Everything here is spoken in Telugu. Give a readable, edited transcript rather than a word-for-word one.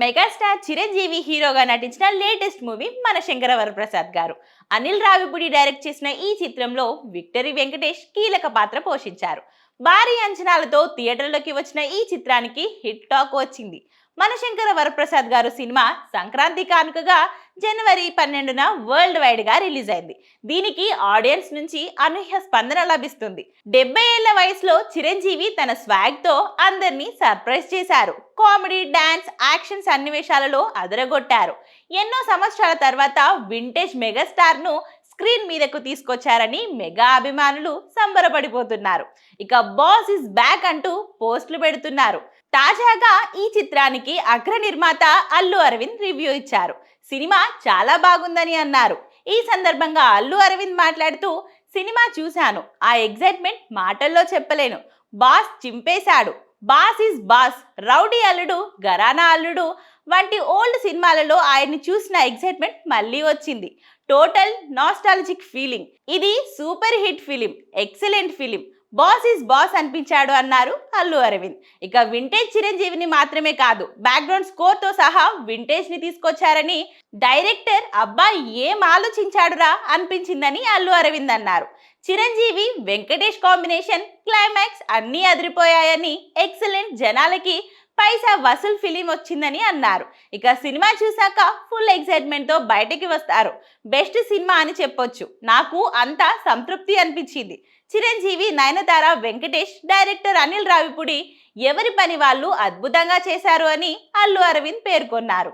మెగాస్టార్ చిరంజీవి హీరోగా నటించిన లేటెస్ట్ మూవీ మన శంకర వరప్రసాద్ గారు. అనిల్ రావిపూడి డైరెక్ట్ చేసిన ఈ చిత్రంలో విక్టరీ వెంకటేష్ కీలక పాత్ర పోషించారు. భారీ అంచనాలతో థియేటర్లోకి వచ్చిన ఈ చిత్రానికి హిట్ టాక్ వచ్చింది. మన శంకర వరప్రసాద్ గారు సినిమా సంక్రాంతి కానుకగా జనవరి 12న వరల్డ్ వైడ్ గా రిలీజ్ అయింది. దీనికి ఆడియన్స్ నుంచి అనూహ్య స్పందన లభిస్తుంది. 70 ఏళ్ల వయసులో చిరంజీవి తన స్వాగ్ తో అందరినీ సర్ప్రైజ్ చేశారు. కామెడీ, డాన్స్, యాక్షన్ సన్నివేశాలలో అదరగొట్టారు. ఎన్నో సంవత్సరాల తర్వాత వింటేజ్ మెగాస్టార్ ను స్క్రీన్ మీదకు తీసుకొచ్చారని మెగా అభిమానులు సంబరపడిపోతున్నారు. ఇక బాస్ ఇస్ బ్యాక్ అంటూ పోస్టులు పెడుతున్నారు. తాజాగా ఈ చిత్రానికి అగ్ర నిర్మాత అల్లు అరవింద్ రివ్యూ ఇచ్చారు. సినిమా చాలా బాగుందని అన్నారు. ఈ సందర్భంగా అల్లు అరవింద్ మాట్లాడుతూ, సినిమా చూశాను, ఆ ఎగ్జైట్మెంట్ మాటల్లో చెప్పలేను. బాస్ చింపేశాడు. Boss is boss, Rowdy Alludu, Gharana అల్లుడు వంటి ఓల్డ్ సినిమాలలో ఆయన్ని చూసిన ఎగ్జైట్మెంట్ మళ్ళీ వచ్చింది. Total nostalgic feeling. ఇది super hit film, excellent film. Boss is boss అనిపించాడు అన్నారు అల్లు అరవింద్. ఇక వింటేజ్ చిరంజీవిని మాత్రమే కాదు, బ్యాక్గ్రౌండ్ స్కోర్ తో సహా వింటేజ్ ని తీసుకొచ్చారని, డైరెక్టర్ అబ్బా ఏం ఆలోచించాడురా అనిపించిందని అల్లు అరవింద్ అన్నారు. చిరంజీవి వెంకటేష్ కాంబినేషన్, క్లైమాక్స్ అన్నీ అదిరిపోయాయని, ఎక్సలెంట్, జనాలకి పైసా వసూల్ ఫిలిం వచ్చిందని అన్నారు. ఇక సినిమా చూసాక ఫుల్ ఎక్సైట్మెంట్ తో బయటకి వస్తారు. బెస్ట్ సినిమా అని చెప్పొచ్చు. నాకు అంతా సంతృప్తి అనిపించింది. చిరంజీవి, నయనతార, వెంకటేష్, డైరెక్టర్ అనిల్ రావిపూడి ఎవరి పని వాళ్ళు అద్భుతంగా చేశారు అని అల్లు అరవింద్ పేర్కొన్నారు.